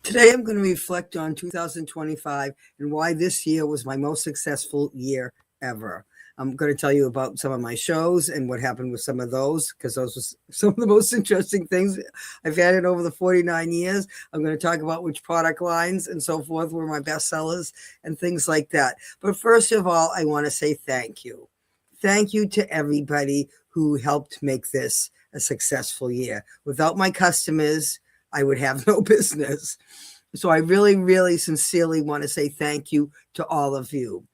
Today, I'm going to reflect on 2025 and why this year was my most successful year ever. I'm going to tell you about some of my shows and what happened with some of those, because those were some of the most interesting things I've had in over the 49 years. I'm going to talk about which product lines and so forth were my best sellers and things like that. But first of all, I want to say thank you. Thank you to everybody who helped make this a successful year. Without my customers, I would have no business. So I really, really sincerely want to say thank you to all of you.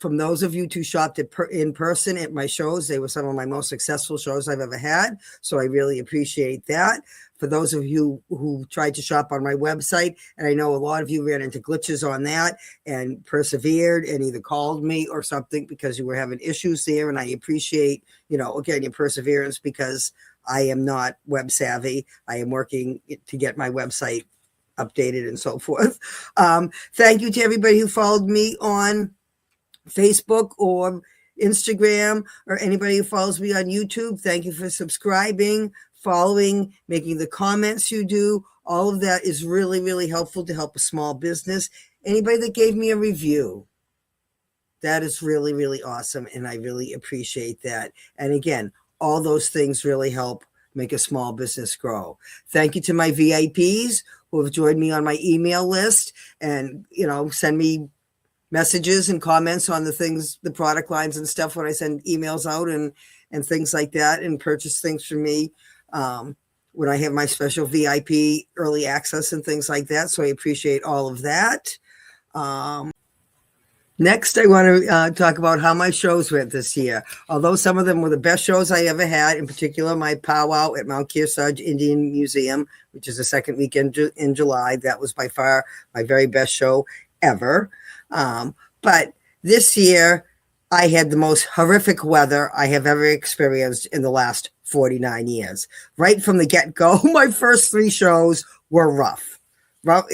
From those of you who shopped in person at my shows, they were some of my most successful shows I've ever had. So I really appreciate that. For those of you who tried to shop on my website, and I know a lot of you ran into glitches on that and persevered and either called me or something because you were having issues there. And I appreciate, again, your perseverance, because I am not web savvy. I am working to get my website updated and so forth. Thank you to everybody who followed me on Facebook or Instagram, or anybody who follows me on YouTube. Thank you for subscribing, following, making the comments you do. All of that is really, really helpful to help a small business. Anybody that gave me a review, that is really, really awesome, and I really appreciate that. And again, all those things really help make a small business grow. Thank you to my VIPs who have joined me on my email list and, send me messages and comments on the things, the product lines and stuff when I send emails out and things like that, and purchase things from me when I have my special VIP early access and things like that. So I appreciate all of that. Next, I want to talk about how my shows went this year. Although some of them were the best shows I ever had, in particular my powwow at Mount Kearsarge Indian Museum, which is the second weekend in July. That was by far my very best show ever. But this year, I had the most horrific weather I have ever experienced in the last 49 years. Right from the get-go, my first three shows were rough.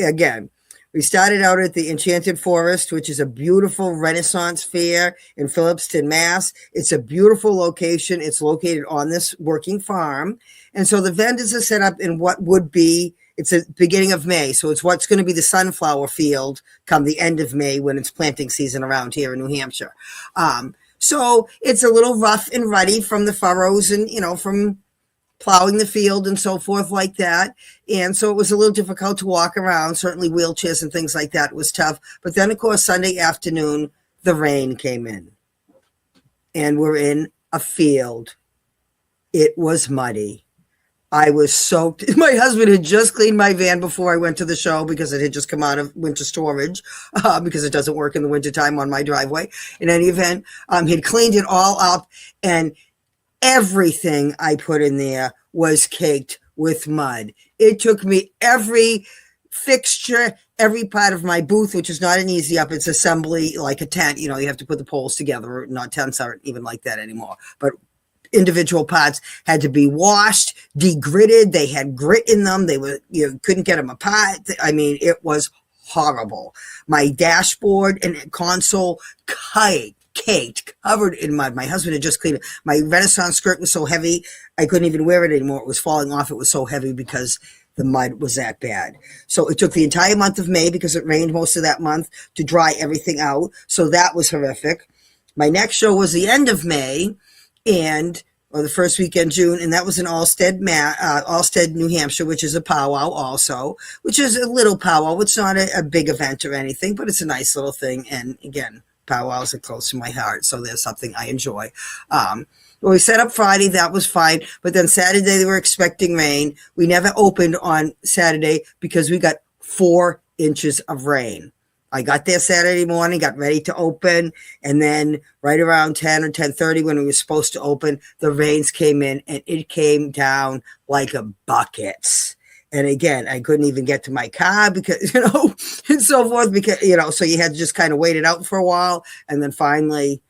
Again, we started out at the Enchanted Forest, which is a beautiful Renaissance fair in Phillipston, Mass. It's a beautiful location. It's located on this working farm. And so the vendors are set up in what would be, it's the beginning of May. So it's what's going to be the sunflower field come the end of May when it's planting season around here in New Hampshire. So it's a little rough and ruddy from the furrows and, from plowing the field and so forth like that. And so it was a little difficult to walk around. Certainly wheelchairs and things like that was tough. But then, of course, Sunday afternoon, the rain came in. And we're in a field. It was muddy. I was soaked. My husband had just cleaned my van before I went to the show because it had just come out of winter storage because it doesn't work in the wintertime on my driveway. In any event, he'd cleaned it all up, and everything I put in there was caked with mud. It took me every fixture, every part of my booth, which is not an easy up. It's assembly like a tent. You have to put the poles together. Not tents aren't even like that anymore. But individual parts had to be washed, degritted. They had grit in them. They were, couldn't get them apart. I mean, it was horrible. My dashboard and console caked, covered in mud. My husband had just cleaned it. My Renaissance skirt was so heavy, I couldn't even wear it anymore. It was falling off. It was so heavy because the mud was that bad. So it took the entire month of May, because it rained most of that month, to dry everything out. So that was horrific. My next show was the end of May, or the first weekend June, and that was in Alstead, New Hampshire, which is a powwow also, which is a little powwow. It's not a big event or anything, but it's a nice little thing. And again, powwows are close to my heart, so there's something I enjoy. We set up Friday, that was fine, but then Saturday they were expecting rain. We never opened on Saturday because we got 4 inches of rain. I got there Saturday morning, got ready to open, and then right around 10 or 10:30 when we were supposed to open, the rains came in, and it came down like a bucket. And again, I couldn't even get to my car because, and so forth, because, so you had to just kind of wait it out for a while, and then finally,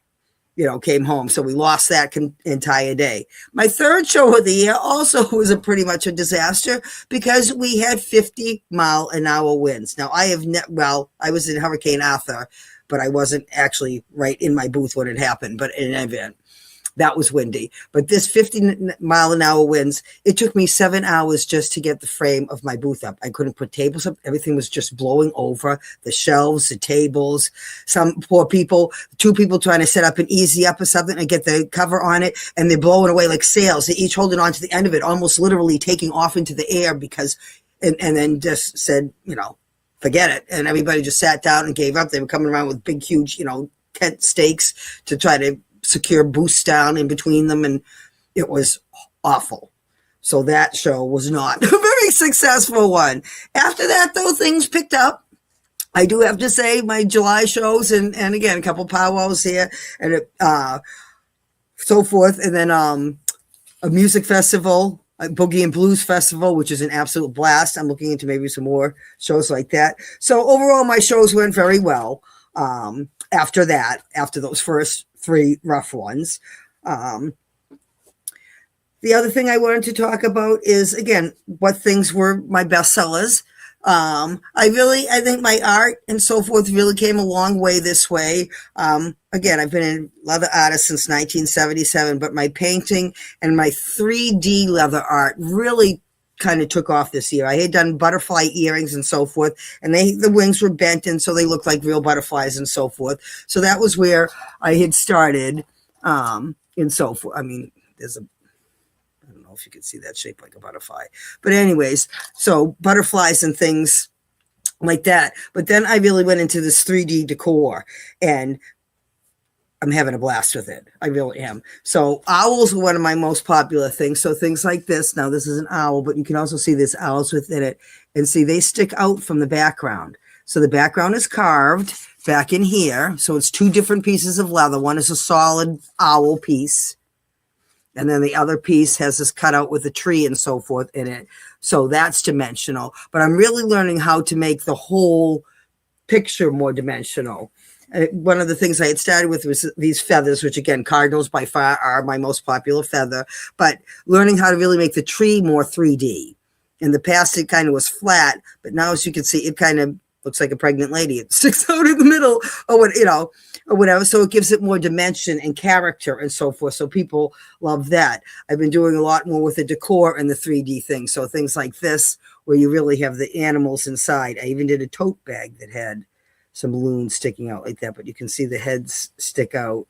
came home. So we lost that entire day. My third show of the year also was pretty much a disaster because we had 50-mile-an-hour winds. Now, I was in Hurricane Arthur, but I wasn't actually right in my booth when it happened, but in an event. that was windy. But this 50-mile-an-hour winds, it took me 7 hours just to get the frame of my booth up. I couldn't put tables up. Everything was just blowing over, the shelves, the tables. Some poor people, 2 people trying to set up an easy up or something and get the cover on it, and they're blowing away like sails. They're each holding on to the end of it, almost literally taking off into the air because, and then just said, forget it. And everybody just sat down and gave up. They were coming around with big, huge, tent stakes to try to secure booths down in between them. And it was awful. So that show was not a very successful one. After that, though, things picked up. I do have to say my July shows and again, a couple powwows here and so forth. And then a music festival, a Boogie and Blues Festival, which is an absolute blast. I'm looking into maybe some more shows like that. So overall, my shows went very well after those first 3 rough ones. The other thing I wanted to talk about is, again, what things were my best sellers. I think my art and so forth really came a long way this way. Again, I've been a leather artist since 1977, but my painting and my 3D leather art really kind of took off this year. I had done butterfly earrings and so forth, and the wings were bent, and so they looked like real butterflies and so forth. So that was where I had started, and so forth. I mean, I don't know if you can see that shape like a butterfly. But anyways, so butterflies and things like that. But then I really went into this 3D decor, and I'm having a blast with it. I really am. So owls were one of my most popular things. So things like this. Now, this is an owl, but you can also see there's owls within it. And see, they stick out from the background. So the background is carved back in here. So it's 2 different pieces of leather. One is a solid owl piece, and then the other piece has this cutout with a tree and so forth in it. So that's dimensional. But I'm really learning how to make the whole picture more dimensional. One of the things I had started with was these feathers, which, again, cardinals by far are my most popular feather. But learning how to really make the tree more 3D. In the past, it kind of was flat. But now, as you can see, it kind of looks like a pregnant lady. It sticks out in the middle or whatever. So it gives it more dimension and character and so forth. So people love that. I've been doing a lot more with the decor and the 3D thing. So things like this, where you really have the animals inside. I even did a tote bag that had some loons sticking out like that, but you can see the heads stick out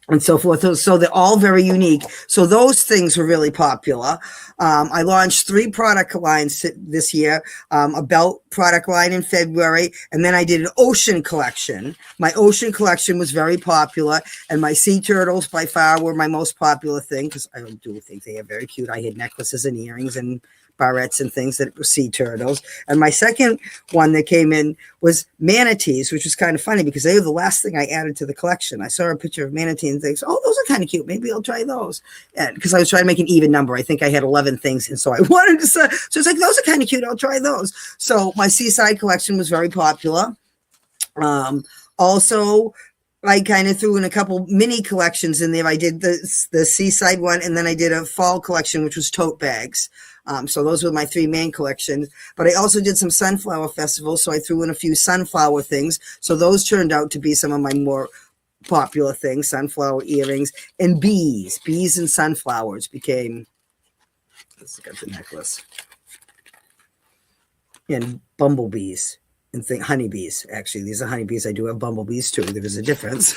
and so forth. So they're all very unique. So those things were really popular. I launched 3 product lines this year, a belt product line in February, and then I did an ocean collection. My ocean collection was very popular, and my sea turtles by far were my most popular thing, because I do think they are very cute. I had necklaces and earrings and barrettes and things that were sea turtles. And my second one that came in was manatees, which was kind of funny because they were the last thing I added to the collection. I saw a picture of manatee and things. Oh, those are kind of cute. Maybe I'll try those. And because I was trying to make an even number. I think I had 11 things. And so I wanted to say, so it's like, those are kind of cute. I'll try those. So my Seaside collection was very popular. Also, I kind of threw in a couple mini collections in there. I did the Seaside one, and then I did a fall collection, which was tote bags. So those were my 3 main collections. But I also did some sunflower festivals, so I threw in a few sunflower things. So those turned out to be some of my more popular things, sunflower earrings, and bees. Bees and sunflowers became, let's look at the necklace, and bumblebees. And honeybees. Actually, these are honeybees. I do have bumblebees too. There is a difference.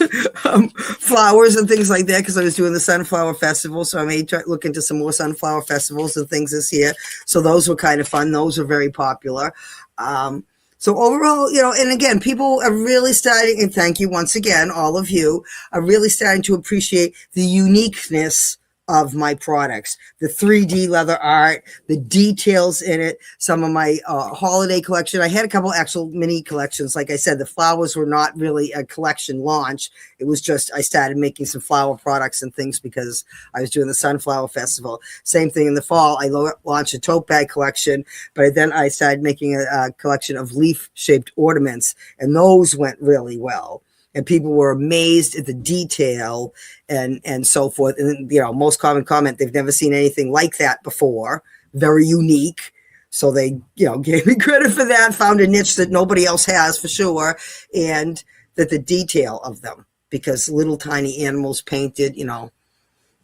Flowers and things like that, because I was doing the sunflower festival. So I may look into some more sunflower festivals and things this year. So those were kind of fun. Those were very popular. So overall, and again, people are really starting, and thank you once again, all of you, are really starting to appreciate the uniqueness of my products, the 3D leather art, the details in it, some of my holiday collection. I had a couple actual mini collections. Like I said, the flowers were not really a collection launch. It was just I started making some flower products and things because I was doing the Sunflower Festival. Same thing in the fall. I launched a tote bag collection, but then I started making a collection of leaf-shaped ornaments, and those went really well. And people were amazed at the detail and so forth. And, most common comment, they've never seen anything like that before. Very unique. So they, gave me credit for that, found a niche that nobody else has for sure. And that the detail of them because little tiny animals painted, you know,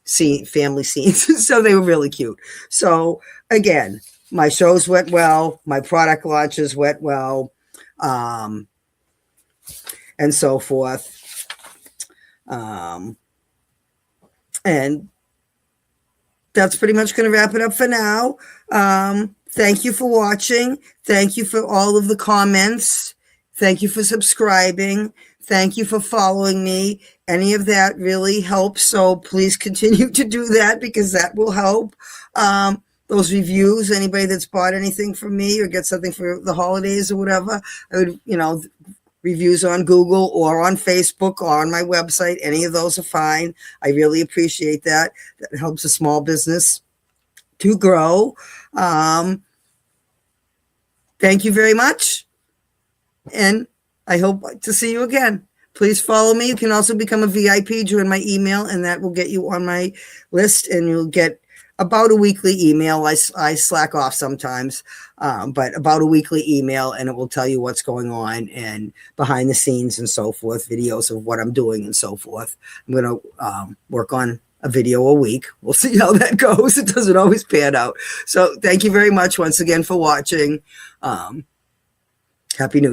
family scenes. So they were really cute. So again, my shows went well. My product launches went well. And so forth. And that's pretty much going to wrap it up for now. Thank you for watching. Thank you for all of the comments. Thank you for subscribing. Thank you for following me. Any of that really helps. So please continue to do that, because that will help. Those reviews, anybody that's bought anything from me or get something for the holidays or whatever, I would, you know, reviews on Google or on Facebook or on my website, any of those are fine. I really appreciate that. That helps a small business to grow. Thank you very much. And I hope to see you again. Please follow me. You can also become a VIP, join my email, and that will get you on my list, and you'll get about a weekly email. I slack off sometimes, but about a weekly email, and it will tell you what's going on and behind the scenes and so forth, videos of what I'm doing and so forth. I'm going to work on a video a week. We'll see how that goes. It doesn't always pan out. So thank you very much once again for watching. Happy New Year.